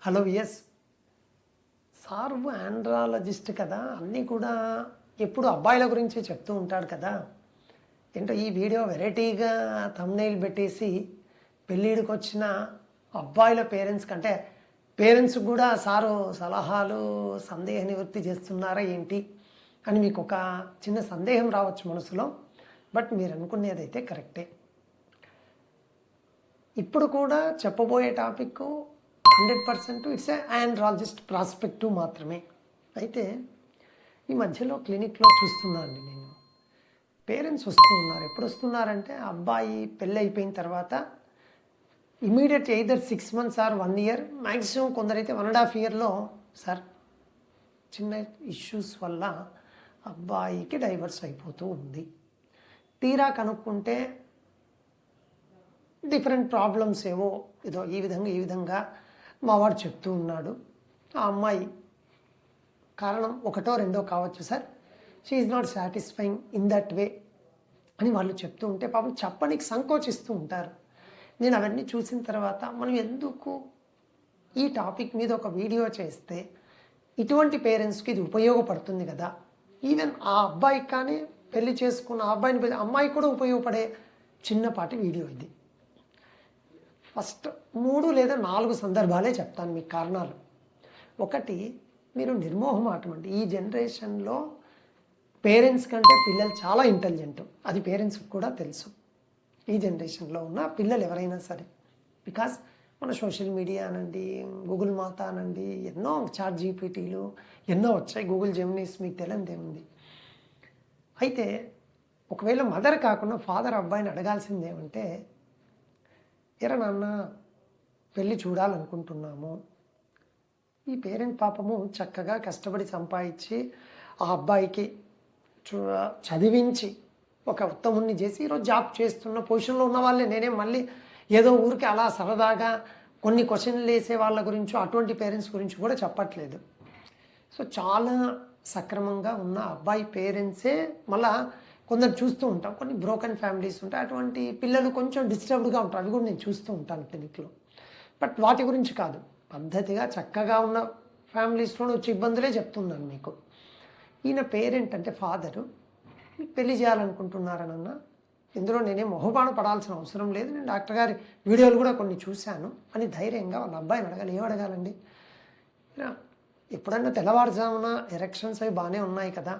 Hello yes sir andrologist కదా, అన్నీ కూడా ఎప్పుడు అబ్బాయిల గురించి చెప్తూ ఉంటాడు కదా. ఏంటో ఈ వీడియో వెరైటీగా థంబ్నెయిల్ పెట్టేసి పెళ్ళిడికి వచ్చిన అబ్బాయిల పేరెంట్స్ కంటే పేరెంట్స్ కూడా సారు సలహాలు సందేహ నివృత్తి చేస్తున్నారా ఏంటి అని మీకు ఒక చిన్న సందేహం రావచ్చు మనసులో. బట్ మీరు అనుకునేది అయితే కరెక్టే. ఇప్పుడు కూడా చెప్పబోయే topic 100% it's a andrologist prospective మాత్రమే. అయితే ఈ మధ్యలో క్లినిక్లో చూస్తున్నాను నేను, పేరెంట్స్ వస్తూ ఉన్నారు. ఎప్పుడు వస్తున్నారంటే అబ్బాయి పెళ్ళి అయిపోయిన తర్వాత immediate either 6 months or 1 year, maximum కొందరైతే 1.5 yearలో సార్ చిన్న ఇష్యూస్ వల్ల అబ్బాయికి డైవర్స్ అయిపోతూ ఉంది. తీరా కనుక్కుంటే డిఫరెంట్ ప్రాబ్లమ్స్ ఏవో ఏదో ఈ విధంగా మా వాడు చెప్తూ ఉన్నాడు. ఆ అమ్మాయి కారణం ఒకటో రెండో కావచ్చు sir, she is not satisfying in that way అని వాళ్ళు చెప్తూ ఉంటే పాపం చెప్పడానికి సంకోచిస్తూ ఉంటారు. నేను అవన్నీ చూసిన తర్వాత మనం ఎందుకు ఈ టాపిక్ మీద ఒక వీడియో చేస్తే ఇటువంటి పేరెంట్స్కి ఇది ఉపయోగపడుతుంది కదా. ఈవెన్ ఆ అబ్బాయికి కానీ పెళ్లి చేసుకున్న అబ్బాయిని అమ్మాయికి కూడా ఉపయోగపడే చిన్నపాటి వీడియో ఇది. ఫస్ట్ 3 లేదా 4 సందర్భాలే చెప్తాను మీకు కారణాలు. ఒకటి, మీరు నిర్మోహమాటం అండి. ఈ జనరేషన్లో పేరెంట్స్ కంటే పిల్లలు చాలా ఇంటెలిజెంట్, అది పేరెంట్స్కి కూడా తెలుసు. ఈ జనరేషన్లో ఉన్న పిల్లలు ఎవరైనా సరే, బికాస్ మన సోషల్ మీడియా అనండి, గూగుల్ మాత అనండి, ఎన్నో చాట్ జీపీటీలు ఎన్నో వచ్చాయి, గూగుల్ జెమినీస్, మీకు తెలియనిది ఏముంది. అయితే ఒకవేళ మదర్ కాకుండా ఫాదర్ అబ్బాయిని అడగాల్సింది ఏమంటే, ఎరా నాన్న పెళ్ళి చూడాలనుకుంటున్నాము. ఈ పేరెంట్ పాపము చక్కగా కష్టపడి సంపాదించి ఆ అబ్బాయికి చదివించి ఒక ఉత్తముణ్ణి చేసి ఈరోజు జాబ్ చేస్తున్న పొజిషన్లో ఉన్న వాళ్ళే. నేనే మళ్ళీ ఏదో ఊరికి అలా సరదాగా కొన్ని క్వశ్చన్లు వేసే వాళ్ళ గురించో అటువంటి పేరెంట్స్ గురించి కూడా చెప్పట్లేదు. సో చాలా సక్రమంగా ఉన్న అబ్బాయి పేరెంట్సే. మళ్ళా కొందరు చూస్తూ ఉంటాం, కొన్ని బ్రోకెన్ ఫ్యామిలీస్ ఉంటాయి, అటువంటి పిల్లలు కొంచెం డిస్టర్బ్డ్గా ఉంటారు, అవి కూడా నేను చూస్తూ ఉంటాను క్లినిక్లో. బట్ వాటి గురించి కాదు, పద్ధతిగా చక్కగా ఉన్న ఫ్యామిలీస్లో వచ్చే ఇబ్బందులే చెప్తున్నాను మీకు. ఈయన పేరెంట్ అంటే ఫాదరు మీకు పెళ్లి చేయాలనుకుంటున్నారనన్నా, ఇందులో నేనేం మొహబాన పడాల్సిన అవసరం లేదు, నేను డాక్టర్ గారి వీడియోలు కూడా కొన్ని చూశాను అని ధైర్యంగా వాళ్ళ అబ్బాయిని అడగాలి. ఏం అడగాలండి? ఎప్పుడన్నా తెల్లవారుజామున ఎరెక్షన్స్ అవి బాగానే ఉన్నాయి కదా,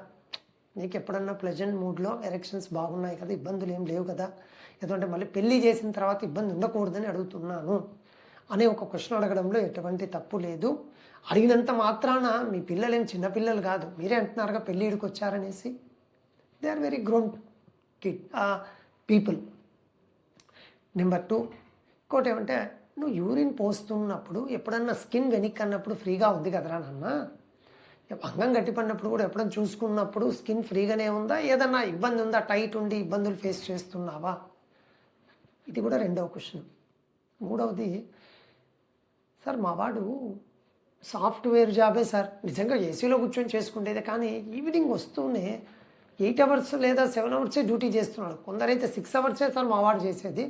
నీకు ఎప్పుడన్నా ప్లెజెంట్ మూడ్లో ఎరెక్షన్స్ బాగున్నాయి కదా, ఇబ్బందులు ఏం లేవు కదా, ఎందుకంటే మళ్ళీ పెళ్ళి చేసిన తర్వాత ఇబ్బంది ఉండకూడదని అడుగుతున్నాను అనే ఒక క్వశ్చన్ అడగడంలో ఎటువంటి తప్పు లేదు. అడిగినంత మాత్రాన మీ పిల్లలు ఏం చిన్నపిల్లలు కాదు, మీరే అంటున్నారుగా పెళ్ళిడికి వచ్చారనేసి. They are very grown kid people. Number 2, ఇంకోటి ఏమంటే, నువ్వు యూరిన్ పోస్తున్నప్పుడు ఎప్పుడన్నా స్కిన్ వెనక్కి అన్నప్పుడు ఫ్రీగా ఉంది కదరా నాన్న, అంగం గట్టిపడినప్పుడు కూడా ఎప్పుడైనా చూసుకున్నప్పుడు స్కిన్ ఫ్రీగానే ఉందా, ఏదన్నా ఇబ్బంది ఉందా, టైట్ ఉండి ఇబ్బందులు ఫేస్ చేస్తున్నావా? ఇది కూడా రెండవ క్వశ్చన్. మూడవది, సార్ మా వాడు సాఫ్ట్వేర్ జాబే సార్, నిజంగా ఏసీలో కూర్చొని చేసుకుంటేదే, కానీ ఈవినింగ్ వస్తూనే 8 hours లేదా 7 hours డ్యూటీ చేస్తున్నాడు. కొందరైతే 6 hours సార్ మా వాడు చేసేది.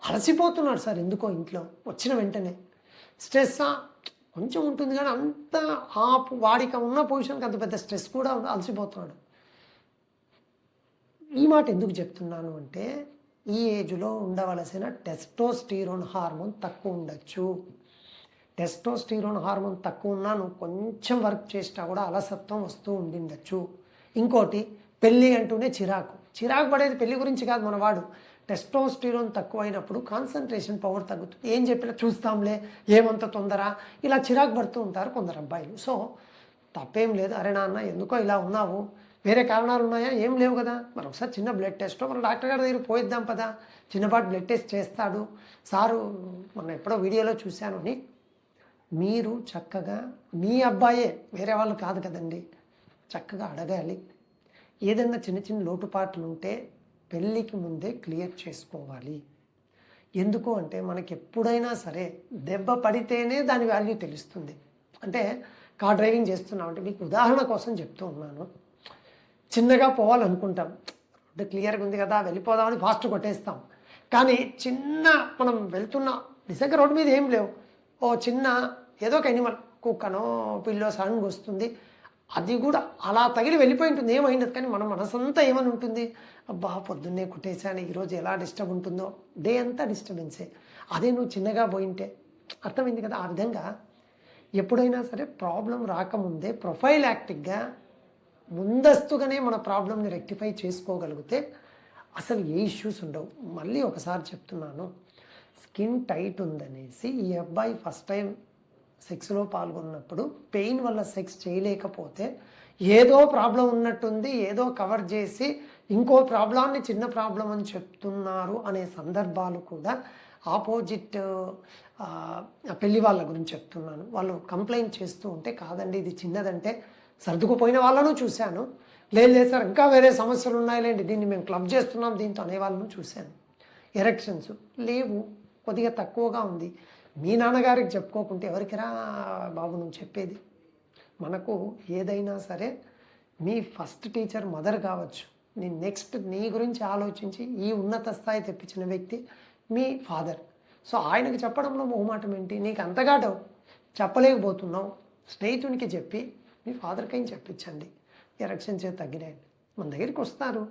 అలసిపోతున్నాడు సార్ ఎందుకో ఇంట్లో వచ్చిన వెంటనే. స్ట్రెస్ కొంచెం ఉంటుంది కానీ అంత వాడికి ఉన్న పొజిషన్కి అంత పెద్ద స్ట్రెస్ కూడా అలసిపోతున్నాడు. ఈ మాట ఎందుకు చెప్తున్నాను అంటే, ఈ ఏజ్లో ఉండవలసిన టెస్టోస్టిరోన్ హార్మోన్ తక్కువ ఉండొచ్చు. టెస్టోస్టిరోన్ హార్మోన్ తక్కువ ఉన్నా నువ్వు కొంచెం వర్క్ చేసినా కూడా అలసత్వం వస్తూ ఉండిండొచ్చు. ఇంకోటి, పెళ్ళి అంటూనే చిరాకు పడేది పెళ్ళి గురించి కాదు. మన వాడు టెస్టోస్టిరోన్ తక్కువైనప్పుడు కాన్సన్ట్రేషన్ పవర్ తగ్గుతుంది. ఏం చెప్పినా చూస్తాంలే, ఏమంత తొందర, ఇలా చిరాకు పడుతూ ఉంటారు కొందరు అబ్బాయిలు. సో తప్పేం లేదు. అరే నాన్న ఎందుకో ఇలా ఉన్నావు, వేరే కారణాలు ఉన్నాయా? ఏం లేవు కదా, మరి ఒకసారి చిన్న బ్లడ్ టెస్టో మన డాక్టర్ గారి దగ్గర పోయిద్దాం పదా, చిన్నపాటి బ్లడ్ టెస్ట్ చేస్తాడు సారు, మనం ఎప్పుడో వీడియోలో చూశాను అని. మీరు చక్కగా మీ అబ్బాయే, వేరే వాళ్ళు కాదు కదండి, చక్కగా అడగాలి. ఏదైనా చిన్న లోటుపాట్లు ఉంటే పెళ్ళికి ముందే క్లియర్ చేసుకోవాలి. ఎందుకు అంటే, మనకి ఎప్పుడైనా సరే దెబ్బ పడితేనే దాని వాల్యూ తెలుస్తుంది. అంటే కార్ డ్రైవింగ్ చేస్తున్నాం అంటే, మీకు ఉదాహరణ కోసం చెప్తూ ఉన్నాను. చిన్నగా పోవాలనుకుంటాం, రోడ్డు క్లియర్గా ఉంది కదా వెళ్ళిపోదామని ఫాస్ట్ కొట్టేస్తాం. కానీ మనం వెళ్తున్న నిజంగా రోడ్డు మీద ఏం లేవు, ఓ చిన్న ఏదో ఒక యానిమల్ కుక్కనో పిల్లో సడన్గా వస్తుంది, అది కూడా అలా తగిలి వెళ్ళిపోయి ఉంటుంది, ఏమైంది. కానీ మన మనసంతా ఏమని ఉంటుంది, అబ్బా పొద్దున్నే కుట్టేశాను, ఈరోజు ఎలా డిస్టర్బ్ ఉంటుందో, డే అంతా డిస్టర్బెన్సే. అదే నువ్వు చిన్నగా పోయింటే అర్థమైంది కదా. ఆ విధంగా ఎప్పుడైనా సరే ప్రాబ్లం రాకముందే ప్రొఫైలాక్టిక్గా ముందస్తుగానే మన ప్రాబ్లమ్ని రెక్టిఫై చేసుకోగలిగితే అసలు ఏ ఇష్యూస్ ఉండవు. మళ్ళీ ఒకసారి చెప్తున్నాను, స్కిన్ టైట్ ఉందనేసి ఈ అబ్బాయి ఫస్ట్ టైం సెక్స్లో పాల్గొన్నప్పుడు పెయిన్ వల్ల సెక్స్ చేయలేకపోతే ఏదో ప్రాబ్లం ఉన్నట్టుంది, ఏదో కవర్ చేసి ఇంకో ప్రాబ్లాన్ని చిన్న ప్రాబ్లం అని చెప్తున్నారు అనే సందర్భాలు కూడా ఆపోజిట్ పెళ్లి వాళ్ళ గురించి చెప్తున్నాను. వాళ్ళు కంప్లైంట్ చేస్తూ ఉంటే కాదండి ఇది చిన్నదంటే సర్దుకుపోయిన వాళ్ళను చూశాను, లేదు సార్ ఇంకా వేరే సమస్యలు ఉన్నాయిలేండి, దీన్ని మేము క్లబ్ చేస్తున్నాం దీంతో అనే వాళ్ళను చూశాను. ఎరెక్షన్స్ లేవు, కొద్దిగా తక్కువగా ఉంది. మీ నాన్నగారికి చెప్పుకోకుంటే ఎవరికిరా బాబు నువ్వు చెప్పేది. మనకు ఏదైనా సరే మీ ఫస్ట్ టీచర్ మదర్ కావచ్చు, నీ నెక్స్ట్ నీ గురించి ఆలోచించి ఈ ఉన్నత స్థాయి తెప్పించిన వ్యక్తి మీ ఫాదర్. సో ఆయనకి చెప్పడంలో మొహమాటం ఏంటి, నీకు అంతగా డౌట్ చెప్పలేకపోతున్నావు, స్నేహితునికి చెప్పి మీ ఫాదర్కి అయిన చెప్పించండి, ఎరెక్షన్స్ తగ్గినాయండి. మన దగ్గరికి వస్తారు,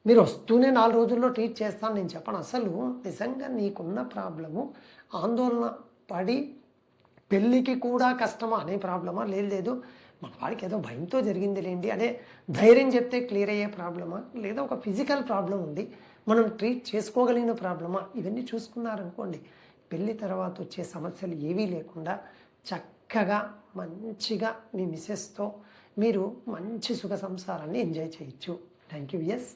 మీరు వస్తూనే 4 రోజుల్లో ట్రీట్ చేస్తాను నేను చెప్పను. అసలు నిజంగా నీకున్న ప్రాబ్లము ఆందోళన పడి పెళ్ళికి కూడా కష్టమా అనే ప్రాబ్లమా, లేదు మన వాడికి ఏదో భయంతో జరిగిందిలేండి అనే ధైర్యం చెప్తే క్లియర్ అయ్యే ప్రాబ్లమా, లేదా ఒక ఫిజికల్ ప్రాబ్లం ఉంది మనం ట్రీట్ చేసుకోగలిగిన ప్రాబ్లమా, ఇవన్నీ చూసుకున్నారనుకోండి పెళ్ళి తర్వాత వచ్చే సమస్యలు ఏవీ లేకుండా చక్కగా మంచిగా మీ మిసెస్తో మీరు మంచి సుఖ సంసారాన్ని ఎంజాయ్ చేయొచ్చు. Thank you. ఎస్.